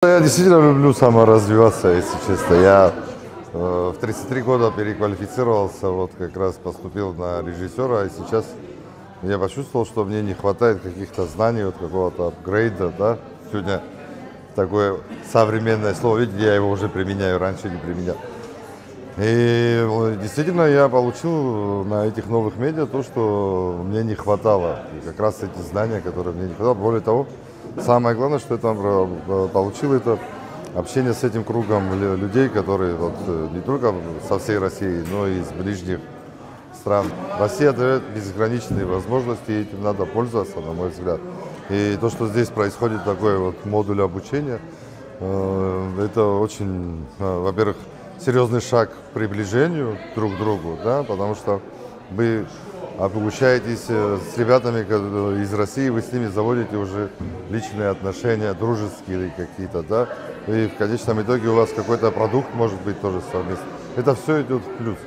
Я действительно люблю саморазвиваться, если честно. Я в 33 года переквалифицировался, вот как раз поступил на режиссера, и сейчас я почувствовал, что мне не хватает каких-то знаний, вот какого-то апгрейда, да. Сегодня такое современное слово, видите, я его уже применяю, раньше не применял. И действительно я получил на этих новых медиа то, что мне не хватало. И как раз эти знания, которые мне не хватало. Более того, самое главное, что я там получил, это общение с этим кругом людей, которые вот не только со всей России, но и из ближних стран. Россия дает безграничные возможности, и этим надо пользоваться, на мой взгляд. И то, что здесь происходит такой вот модуль обучения, это очень, во-первых, серьезный шаг к приближению друг к другу, да, потому что вы обучаетесь с ребятами из России, вы с ними заводите уже личные отношения, дружеские какие-то, да, и в конечном итоге у вас какой-то продукт может быть тоже совместный. Это все идет в плюс.